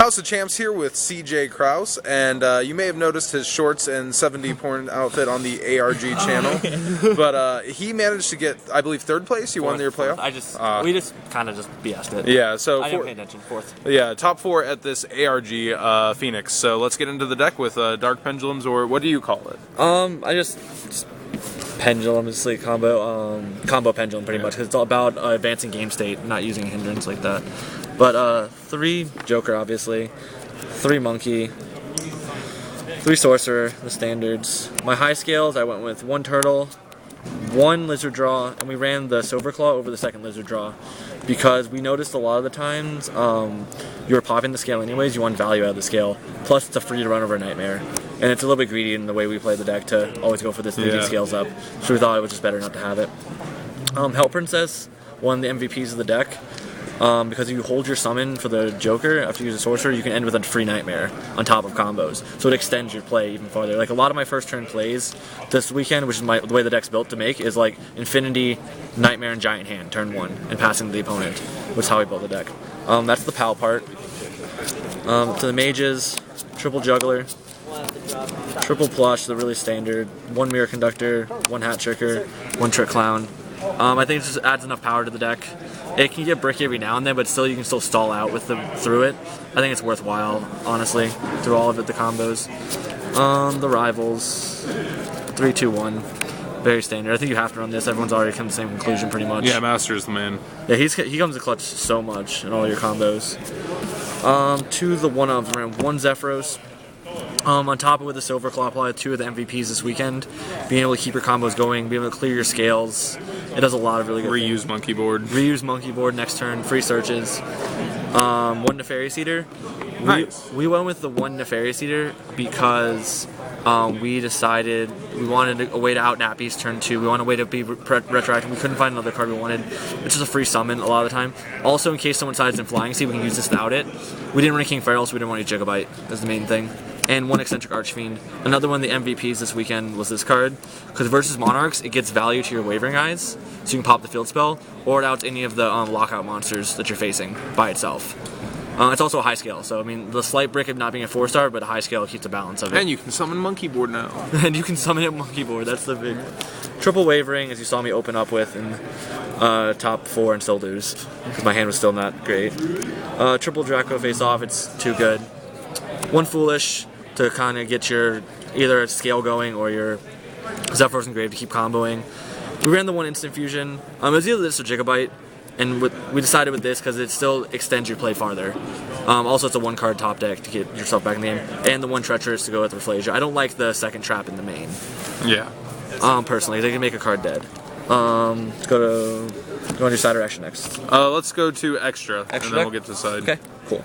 House of Champs here with CJ Krause, and you may have noticed his shorts and 70 porn outfit on the ARG channel, but he managed to get, I believe, third place. You won your playoff? We just kind of BS'd it. Yeah, so I didn't pay attention. Fourth. Yeah, top 4 at this ARG Phoenix. So let's get into the deck with Dark Pendulums, or what do you call it? I just pendulum is like combo pendulum pretty much, because it's all about advancing game state, not using a hindrance like that. But 3 Joker, obviously, 3 Monkey, 3 Sorcerer, the standards. My high scales, I went with 1 Turtle, 1 Lizard Draw, and we ran the Silver Claw over the second Lizard Draw, because we noticed a lot of the times you were popping the scale anyways, you want value out of the scale, plus it's a free to run over Nightmare. And it's a little bit greedy in the way we play the deck to always go for this leading scales up, so we thought it was just better not to have it. Hell Princess, one of the MVPs of the deck, because if you hold your summon for the Joker after you use a Sorcerer, you can end with a free Nightmare on top of combos, so it extends your play even farther. Like a lot of my first turn plays this weekend, which is the way the deck's built to make, is like Infinity, Nightmare, and Giant Hand, turn 1, and passing to the opponent, which is how we build the deck. That's the PAL part. To the Mages, triple Juggler, triple Plush, the really standard, 1 Mirror Conductor, 1 Hat Tricker, 1 Trick Clown. I think it just adds enough power to the deck. It can get bricky every now and then, but still you can still stall out with through it. I think it's worthwhile, honestly, through all of it, the combos. The Rivals, 3-2-1, very standard. I think you have to run this. Everyone's already come to the same conclusion pretty much. Yeah, Master is the man. Yeah, he comes to clutch so much in all your combos. To the 1-of, ran 1 Zephyros. On top of it with the Silver Claw, probably 2 of the MVPs this weekend. Being able to keep your combos going, being able to clear your scales. It does a lot of really good things. Reuse Monkey Board. Reuse Monkey Board next turn, free searches. 1 Nefarious Eater. Nice. We went with the 1 Nefarious Eater because we decided we wanted a way to out Nappy's turn 2. We wanted a way to be retroactive. We couldn't find another card we wanted. It's just a free summon a lot of the time. Also, in case someone decides in Flying Sea, we can use this without it. We didn't run a King Feral, so we didn't want to Gigabyte. That's the main thing. And 1 Eccentric Archfiend. Another one of the MVPs this weekend was this card, because versus Monarchs, it gets value to your Wavering Eyes, so you can pop the field spell, or it outs any of the lockout monsters that you're facing by itself. It's also a high scale, so I mean, the slight brick of not being a 4-star, but a high scale keeps a balance of it. And you can summon Monkey Board now. And you can summon it Monkey Board, that's the big... Triple Wavering, as you saw me open up with in top 4 and still lose, because my hand was still not great. Triple Draco face off, it's too good. 1 Foolish, to kind of get your either scale going or your Zephyros Engraved to keep comboing. We ran the 1 Instant Fusion. It was either this or Gigabyte, and we decided with this because it still extends your play farther. Also, it's a 1 card top deck to get yourself back in the game, and the 1 Treacherous to go with Reflasia. I don't like the second trap in the main. Yeah. Personally, they can make a card dead. Let's go to your side or action next. Let's go to extra and then we'll get to the side. Okay, cool.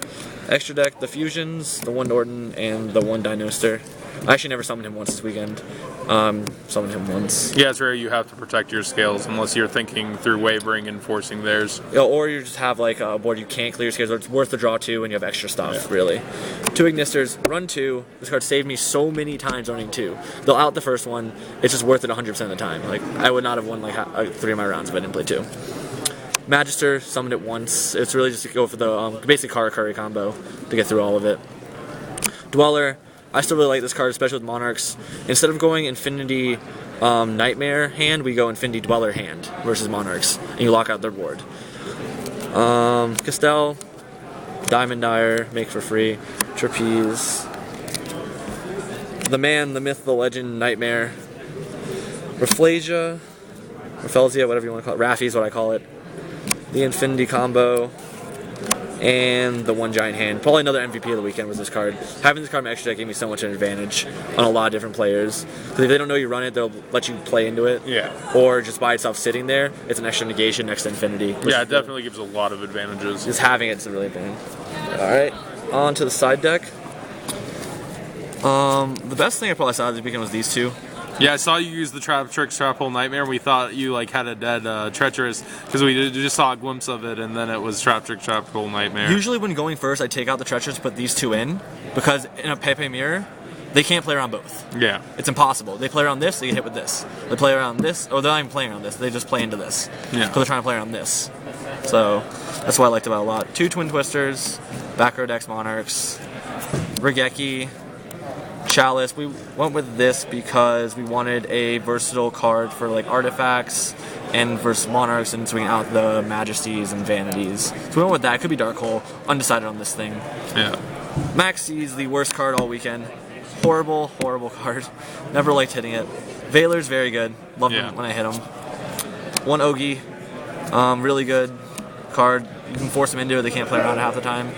Extra deck, the Fusions, the 1 Norton, and the 1 Dinoster. I actually never summoned him once this weekend. Summoned him once. Yeah, it's rare you have to protect your scales unless you're thinking through Wavering and forcing theirs. Or you just have like a board you can't clear your scales, or it's worth the draw 2 and you have extra stuff, really. 2 Ignisters, run 2. This card saved me so many times owning 2. They'll out the first one, it's just worth it 100% of the time. Like, I would not have won like 3 of my rounds if I didn't play 2. Magister, summoned it once. It's really just to go for the basic Kara Curry combo to get through all of it. Dweller, I still really like this card, especially with Monarchs. Instead of going Infinity Nightmare hand, we go Infinity Dweller hand versus Monarchs, and you lock out their board. Castell, Diamond Dyer, make for free. Trapeze. The Man, the Myth, the Legend, Nightmare. Reflasia, whatever you want to call it. Raffi is what I call it. The Infinity combo, and the 1 Giant Hand. Probably another MVP of the weekend was this card. Having this card in my extra deck gave me so much an advantage on a lot of different players. Because if they don't know you run it, they'll let you play into it. Yeah. Or just by itself sitting there, it's an extra negation next to Infinity. Yeah, it definitely gives a lot of advantages. Just having it's a really big. Alright, on to the side deck. The best thing I probably saw this weekend was these 2. Yeah, I saw you use the Trap Trick Trap Hole Nightmare. We thought you like had a dead Treacherous because we just saw a glimpse of it, and then it was Trap Trick Trap Hole Nightmare. Usually when going first, I take out the Treacherous, put these 2 in, because in a Pepe Mirror, they can't play around both. Yeah. It's impossible. They play around this, they get hit with this. They play around this, or they're not even playing around this, they just play into this. Yeah. Because they're trying to play around this. So, that's what I liked about it a lot. 2 Twin Twisters, Back row decks Monarchs, Regeki, Chalice. We went with this because we wanted a versatile card for like artifacts and versus Monarchs, and swing out the Majesties and Vanities. So we went with that. It could be Dark Hole. Undecided on this thing. Yeah. Maxie's the worst card all weekend. Horrible, horrible card. Never liked hitting it. Veiler's very good. Love him when I hit him. One Ogi. Really good card. You can force them into it. They can't play around it half the time.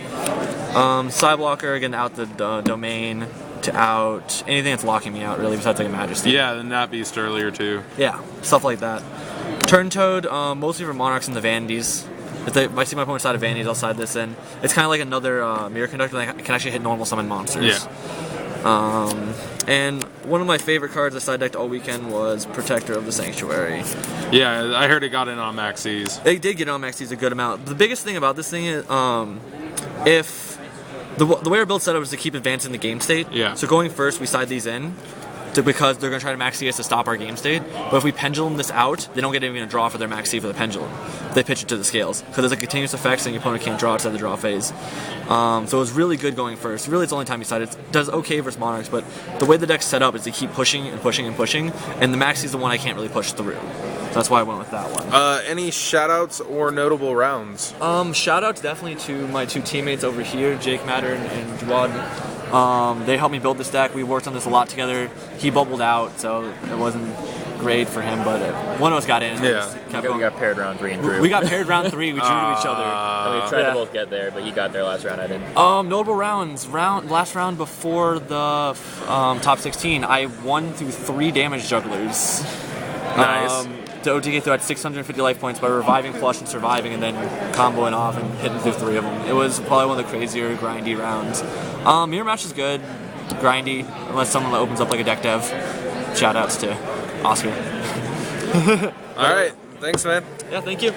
Sideblocker, again, out the domain to out anything that's locking me out, really, besides like a Majesty. Yeah, the Nat Beast earlier, too. Yeah, stuff like that. Turn Toad, mostly for Monarchs and the Vanities. If I see my opponent's side of Vanities, I'll side this in. It's kind of like another Mirror Conductor that can actually hit normal summon monsters. Yeah. And one of my favorite cards I side decked all weekend was Protector of the Sanctuary. Yeah, I heard it got in on Maxie's. It did get on Maxie's a good amount. The biggest thing about this thing is, if the way our build setup is to keep advancing the game state. Yeah. So going first, we side these in. Because they're going to try to Maxi us to stop our game state. But if we pendulum this out, they don't get even a draw for their Maxi for the pendulum. They pitch it to the scales. Because there's a continuous effect and your opponent can't draw outside the draw phase. So it was really good going first. Really, it's the only time you side it. It does okay versus Monarchs, but the way the deck's set up is to keep pushing and pushing and pushing. And the Maxi's the one I can't really push through. That's why I went with that one. Any shoutouts or notable rounds? Shoutouts definitely to my two teammates over here, Jake Matter and Jawad. They helped me build this deck. We worked on this a lot together. He bubbled out, so it wasn't great for him, but one of us got in. Yeah. We got paired round 3 and Drew. We got paired round 3. We drew to each other. And we tried to both get there, but he got there last round. I didn't. Notable rounds. Last round before the top 16, I won through 3 damage jugglers. Nice. The OTK threw at 650 life points by reviving flush and surviving, and then comboing off and hitting through 3 of them. It was probably one of the crazier, grindy rounds. Mirror match is good, grindy, unless someone opens up like a deck dev. Shoutouts to Oscar. All right. Thanks, man. Yeah, thank you.